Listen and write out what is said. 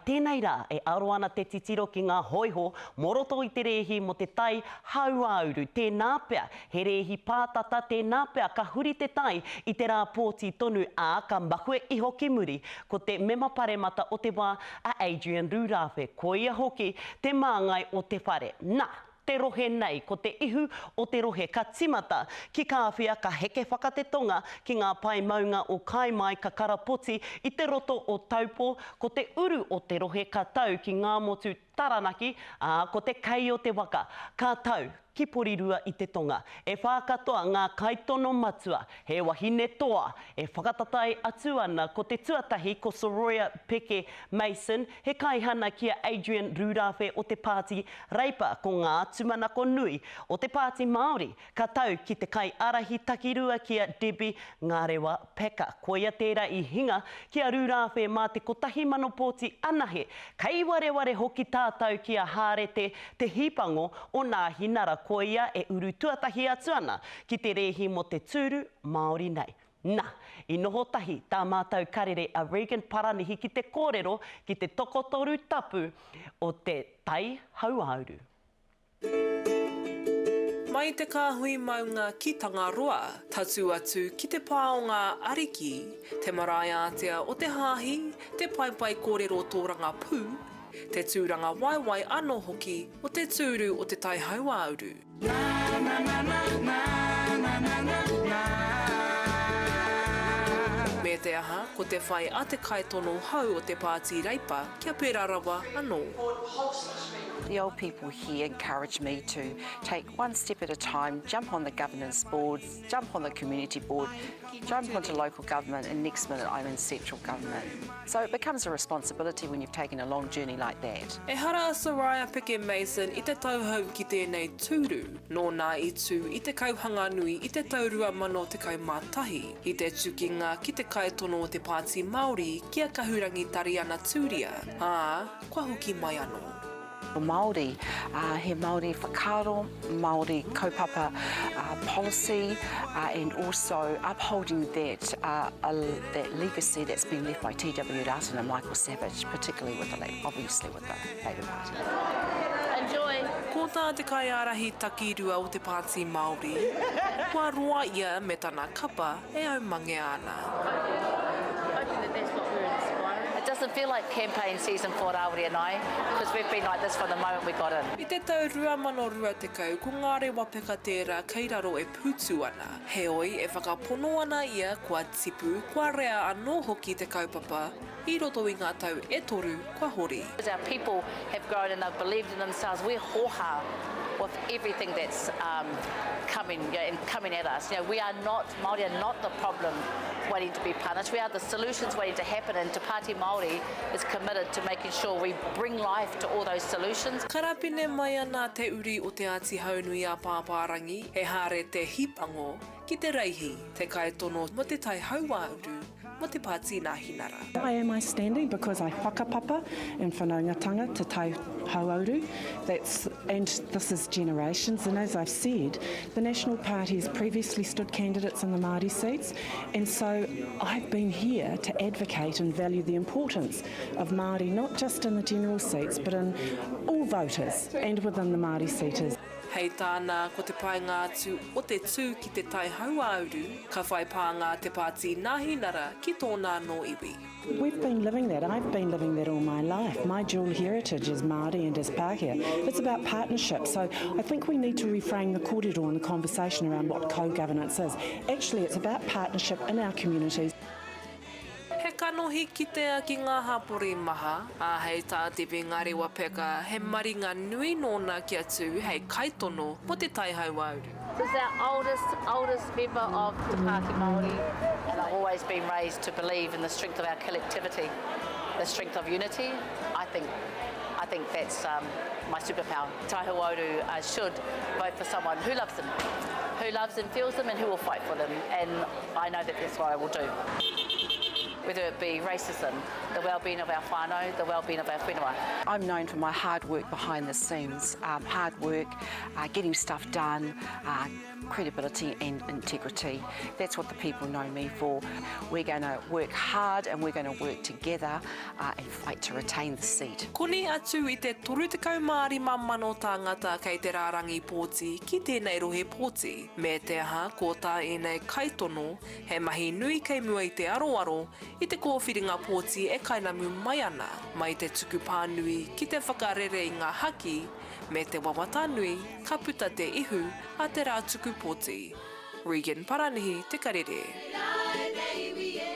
Tēnei rā, e aro ana te titiro ki ngā hoiho, moroto i te rehi mo te tai hauauru. Tēnā pea, he rehi pātata, tēnā pea, ka huri te tai i te rā pōti tonu a ka makue iho ki muri, ko te mema paremata o te wā a Adrian Rurawe. Ko ia hoki te māngai o te whare. Nā, te rohe nei, ko te ihu o te rohe ka timata ki kāwhia ka heke whakatetonga ki ngā pai maunga o kaimai ka karapoti i te roto o taupo, ko te uru o te rohe ka tau ki ngā motu taranaki, ko te kei o te waka, ka tau ki porirua i te tonga. E whākatoa ngā kaitono matua, he wahine toa, e whakatatai atu ana ko te tuatahi ko Soroya Peke Mason, he kaihana kia Adrian Rurawe o te pāti Reipa ko ngā tumanako nui. O te pāti Māori, ka tau ki te kai arahi takirua kia Debbie Ngarewa Peka. Ko ia tērā i hinga kia Rurawe mā te kotahi mano pōti anahe, kai wareware hoki tātau kia hārete te hipango o ngā hinara. Ko ia e uru tuatahi atu ana ki te rehi mo te tūru Māori nei. Nā, i noho tahi tā mātou karere a Regan Paranihi ki te kōrero ki te tokotoru tapu o te tai hauauru. Mai te kāhui maunga ki Tangaroa, tatu atu ki te pāonga ariki, te marae ātea o te hāhi, te paipai kōrero tōranga pū, te tūranga waiwai anō hoki o te tūru o te tai hauauru. Me te aha, ko te whai a te kaitono hau o te pāti Reipa kia pērarawa anō. The old people here encourage me to take one step at a time, jump on the governance boards, jump on the community board, jump onto local government, and next minute I'm in central government. So it becomes a responsibility when you've taken a long journey like that. E hara Soroya Peke Mason i te tauhau ki tēnei tūru, nō nā i tū i te kauhanga nui i te taurua mano te kaumātahi, i te tukinga ki te kaitono o te pāti Māori kia kahurangi tariana tūria. Kua hoki mai anō. Māori, he Māori whakaaro, Māori kaupapa policy, and also upholding that legacy that's been left by T.W. Ratan and Michael Savage, particularly with obviously with the Labour Party. Enjoy! Ko tā te kaiarahi takirua o te pāti Māori, kua roa ia me tana kapa e au mange ana. It doesn't feel like campaign season for Aori and I, because we've been like this from the moment we got in. I te tau 2020, ko Ngarewa Peka tērā kei raro e pūtu ana. Heoi e whakapono ana ia kua tipu, kua rea anō hoki te kaupapa, I roto I ngā tau e toru kua hori. Our people have grown and they've believed in themselves. We're hoha with everything that's coming at us. You know, we are not, Māori are not the problem waiting to be punished. We are the solutions waiting to happen, and Te Pāti Māori is committed to making sure we bring life to all those solutions. Karapine mai ana te uri o te ati haunui a Pāpārangi, e hare te hipango ki te reihi, te kaitono mo te tai hauauru, mo te Pāti Ngāhinara. Why am I standing? Because I whakapapa in whanaungatanga te tai hauauru. And this is generations, and as I've said, the National Party has previously stood candidates in the Māori seats, and so I've been here to advocate and value the importance of Māori, not just in the general seats, but in all voters and within the Māori seaters. Hei tāna ko te painga atu o te tū ki te tai hauauru, ka whai pānga te Pāti Ngāhinara ki tōna no iwi. We've been living that. I've been living that all my life. My dual heritage is Māori and is Pākehā. It's about partnership. So I think we need to reframe the kōrero and the conversation around what co-governance is. Actually, it's about partnership in our communities. He kanohi kitea ki ngā hapori maha, hei tā tepe Ngarewa Peka, he maringa nui nōna ki atu hei kaitono mo te tai hauauru. This is our oldest member of Te Pāti Māori, and I've always been raised to believe in the strength of our collectivity, the strength of unity. I think that's my superpower. Tai hauauru should vote for someone who loves them, feels them, and who will fight for them, and I know that that's what I will do. whether it be racism, the well-being of our whānau, the well-being of our whenua. I'm known for my hard work behind the scenes, hard work, getting stuff done, credibility and integrity. That's what the people know me for. We're going to work hard and we're going to work together and fight to retain the seat. Koni atu I te 35 mano tāngata kei te rārangi pōti ki tēnei rohe pōti. Me te aha, ko tā enei kaitono, he mahi nui kei mua I te aroaro, I te kōwhiringa pōti e kainamu mai ana, mai te tuku pānui ki te whakarere I ngā haki, me te wawatanui, ka puta te ihu a te rā tuku pōti. Regan Paranihi, Te Karere.